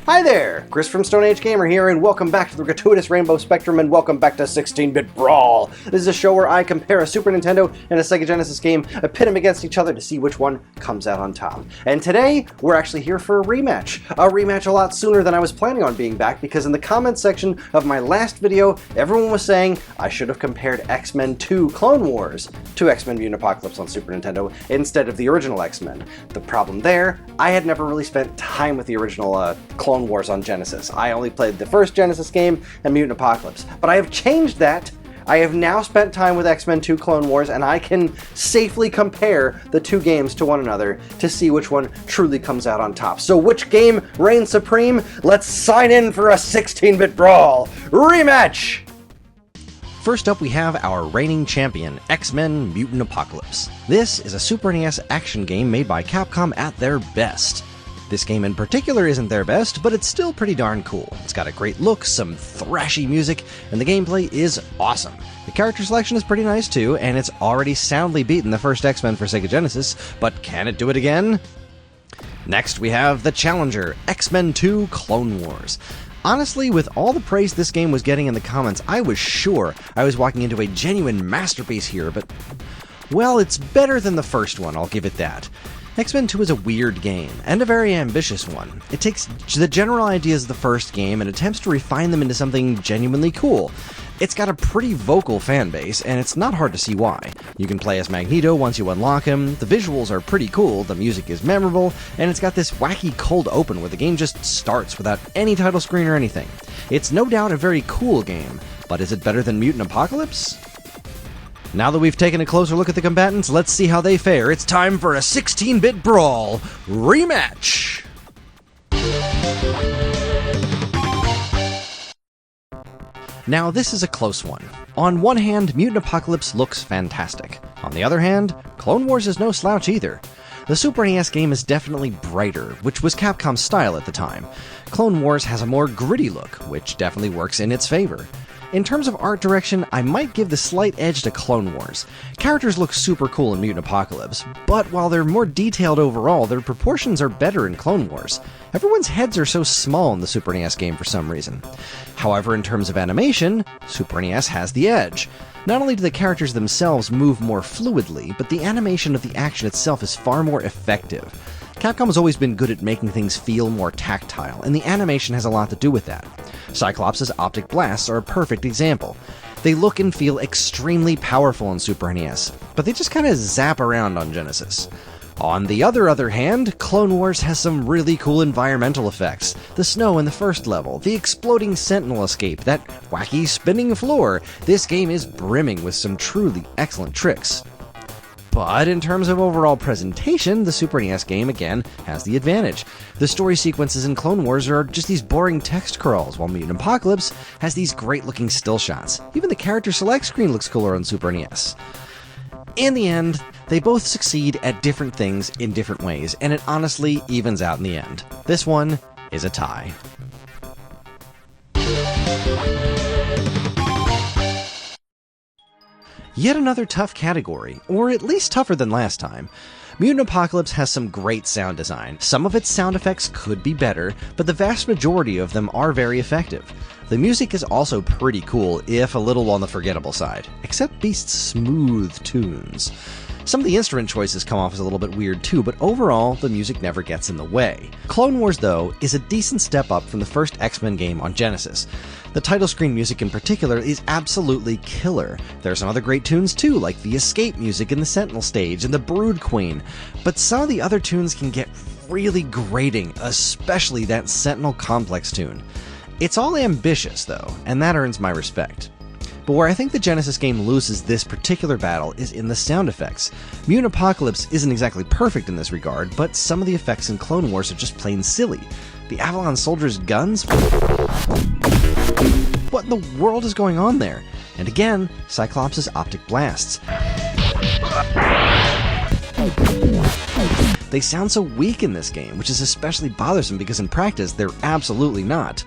Hi there, Chris from Stone Age Gamer here, and welcome back to the gratuitous Rainbow Spectrum, and welcome back to 16-Bit Brawl. This is a show where I compare a Super Nintendo and a Sega Genesis game, pit them against each other to see which one comes out on top. And today, we're actually here for a rematch a lot sooner than I was planning on being back, because in the comments section of my last video, everyone was saying I should have compared X-Men 2 Clone Wars to X-Men Mutant Apocalypse on Super Nintendo instead of the original X-Men. The problem there, I had never really spent time with the original Clone Wars on Genesis. I only played the first Genesis game and Mutant Apocalypse. But I have changed that. I have now spent time with X-Men 2 Clone Wars, and I can safely compare the two games to one another to see which one truly comes out on top. So which game reigns supreme? Let's sign in for a 16-bit brawl rematch! First up, we have our reigning champion, X-Men Mutant Apocalypse. This is a Super NES action game made by Capcom at their best. This game in particular isn't their best, but it's still pretty darn cool. It's got a great look, some thrashy music, and the gameplay is awesome. The character selection is pretty nice too, and it's already soundly beaten the first X-Men for Sega Genesis, but can it do it again? Next, we have the challenger, X-Men 2 Clone Wars. Honestly, with all the praise this game was getting in the comments, I was sure I was walking into a genuine masterpiece here, but, well, it's better than the first one, I'll give it that. X-Men 2 is a weird game, and a very ambitious one. It takes the general ideas of the first game and attempts to refine them into something genuinely cool. It's got a pretty vocal fan base, and it's not hard to see why. You can play as Magneto once you unlock him, the visuals are pretty cool, the music is memorable, and it's got this wacky cold open where the game just starts without any title screen or anything. It's no doubt a very cool game, but is it better than Mutant Apocalypse? Now that we've taken a closer look at the combatants, let's see how they fare. It's time for a 16-bit brawl rematch! Now, this is a close one. On one hand, Mutant Apocalypse looks fantastic. On the other hand, Clone Wars is no slouch either. The Super NES game is definitely brighter, which was Capcom's style at the time. Clone Wars has a more gritty look, which definitely works in its favor. In terms of art direction, I might give the slight edge to Clone Wars. Characters look super cool in Mutant Apocalypse, but while they're more detailed overall, their proportions are better in Clone Wars. Everyone's heads are so small in the Super NES game for some reason. However, in terms of animation, Super NES has the edge. Not only do the characters themselves move more fluidly, but the animation of the action itself is far more effective. Capcom has always been good at making things feel more tactile, and the animation has a lot to do with that. Cyclops' optic blasts are a perfect example. They look and feel extremely powerful in Super NES, but they just kinda zap around on Genesis. On the other hand, Clone Wars has some really cool environmental effects. The snow in the first level, the exploding Sentinel escape, that wacky spinning floor. This game is brimming with some truly excellent tricks. But in terms of overall presentation, the Super NES game, again, has the advantage. The story sequences in Clone Wars are just these boring text crawls, while Mutant Apocalypse has these great-looking still shots. Even the character select screen looks cooler on Super NES. In the end, they both succeed at different things in different ways, and it honestly evens out in the end. This one is a tie. Yet another tough category, or at least tougher than last time. Mutant Apocalypse has some great sound design. Some of its sound effects could be better, but the vast majority of them are very effective. The music is also pretty cool, if a little on the forgettable side, except Beast's smooth tunes. Some of the instrument choices come off as a little bit weird too, but overall, the music never gets in the way. Clone Wars, though, is a decent step up from the first X-Men game on Genesis. The title screen music in particular is absolutely killer. There are some other great tunes too, like the escape music in the Sentinel stage and the Brood Queen, but some of the other tunes can get really grating, especially that Sentinel Complex tune. It's all ambitious, though, and that earns my respect. But where I think the Genesis game loses this particular battle is in the sound effects. Mutant Apocalypse isn't exactly perfect in this regard, but some of the effects in Clone Wars are just plain silly. The Avalon soldiers' guns? What in the world is going on there? And again, Cyclops' optic blasts. They sound so weak in this game, which is especially bothersome because in practice, they're absolutely not.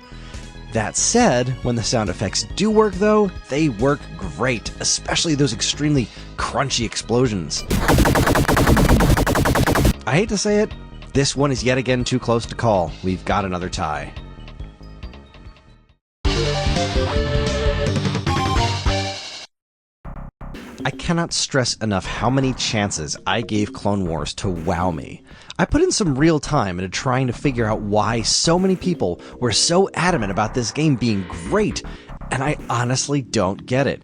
That said, when the sound effects do work though, they work great, especially those extremely crunchy explosions. I hate to say it, this one is yet again too close to call. We've got another tie. I cannot stress enough how many chances I gave Clone Wars to wow me. I put in some real time into trying to figure out why so many people were so adamant about this game being great, and I honestly don't get it.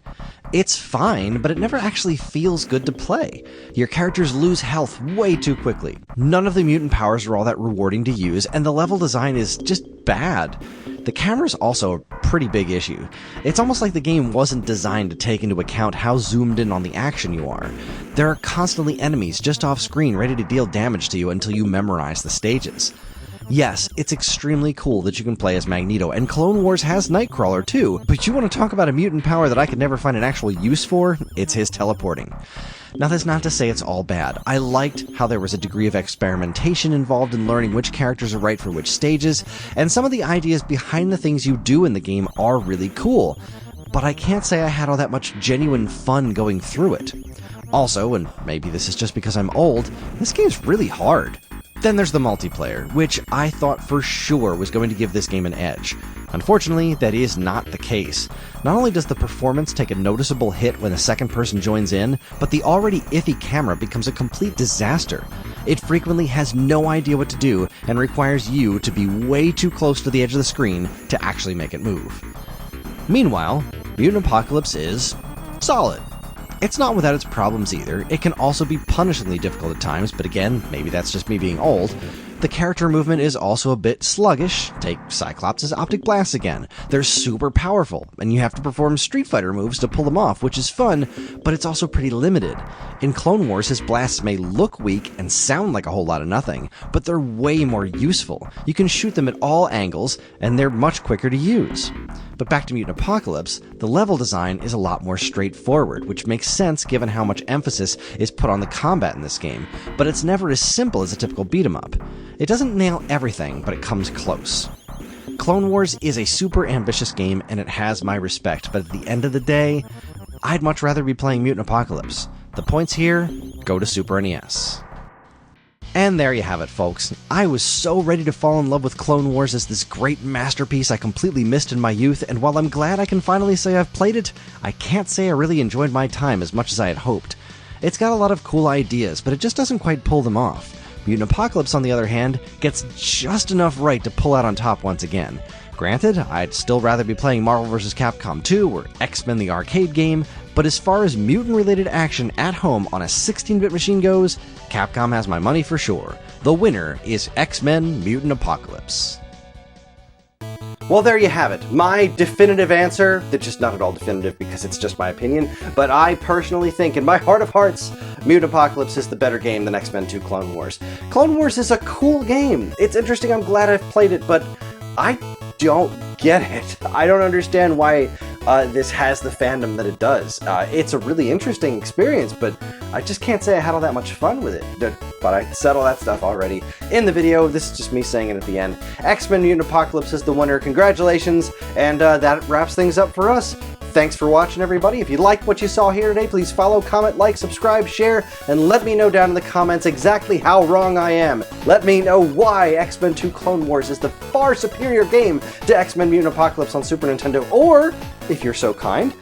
It's fine, but it never actually feels good to play. Your characters lose health way too quickly. None of the mutant powers are all that rewarding to use, and the level design is just bad. The camera's also a pretty big issue. It's almost like the game wasn't designed to take into account how zoomed in on the action you are. There are constantly enemies just off screen ready to deal damage to you until you memorize the stages. Yes, it's extremely cool that you can play as Magneto, and Clone Wars has Nightcrawler too, but you want to talk about a mutant power that I could never find an actual use for? It's his teleporting. Now, that's not to say it's all bad. I liked how there was a degree of experimentation involved in learning which characters are right for which stages, and some of the ideas behind the things you do in the game are really cool. But I can't say I had all that much genuine fun going through it. Also, and maybe this is just because I'm old, this game's really hard. Then there's the multiplayer, which I thought for sure was going to give this game an edge. Unfortunately, that is not the case. Not only does the performance take a noticeable hit when a second person joins in, but the already iffy camera becomes a complete disaster. It frequently has no idea what to do and requires you to be way too close to the edge of the screen to actually make it move. Meanwhile, Mutant Apocalypse is solid. It's not without its problems either. It can also be punishingly difficult at times, but again, maybe that's just me being old. The character movement is also a bit sluggish. Take Cyclops' optic blasts again. They're super powerful, and you have to perform Street Fighter moves to pull them off, which is fun, but it's also pretty limited. In Clone Wars, his blasts may look weak and sound like a whole lot of nothing, but they're way more useful. You can shoot them at all angles, and they're much quicker to use. But back to Mutant Apocalypse, the level design is a lot more straightforward, which makes sense given how much emphasis is put on the combat in this game, but it's never as simple as a typical beat-em-up. It doesn't nail everything, but it comes close. Clone Wars is a super ambitious game, and it has my respect, but at the end of the day, I'd much rather be playing Mutant Apocalypse. The points here go to Super NES. And there you have it, folks. I was so ready to fall in love with Clone Wars as this great masterpiece I completely missed in my youth, and while I'm glad I can finally say I've played it, I can't say I really enjoyed my time as much as I had hoped. It's got a lot of cool ideas, but it just doesn't quite pull them off. Mutant Apocalypse, on the other hand, gets just enough right to pull out on top once again. Granted, I'd still rather be playing Marvel vs. Capcom 2 or X-Men the arcade game, but as far as mutant-related action at home on a 16-bit machine goes, Capcom has my money for sure. The winner is X-Men Mutant Apocalypse. Well, there you have it. My definitive answer, that's just not at all definitive because it's just my opinion, but I personally think in my heart of hearts, Mutant Apocalypse is the better game than X-Men 2 Clone Wars. Clone Wars is a cool game. It's interesting, I'm glad I've played it, but I don't get it. I don't understand why this has the fandom that it does. It's a really interesting experience, but I just can't say I had all that much fun with it. But I said all that stuff already in the video. This is just me saying it at the end. X-Men Mutant Apocalypse is the winner. Congratulations, and that wraps things up for us. Thanks for watching, everybody. If you liked what you saw here today, please follow, comment, like, subscribe, share, and let me know down in the comments exactly how wrong I am. Let me know why X-Men 2 Clone Wars is the far superior game to X-Men Mutant Apocalypse on Super Nintendo, or, if you're so kind,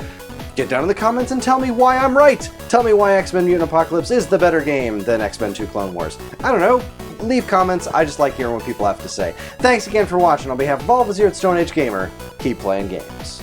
get down in the comments and tell me why I'm right. Tell me why X-Men Mutant Apocalypse is the better game than X-Men 2 Clone Wars. I don't know. Leave comments. I just like hearing what people have to say. Thanks again for watching. On behalf of all of us here at Stone Age Gamer, keep playing games.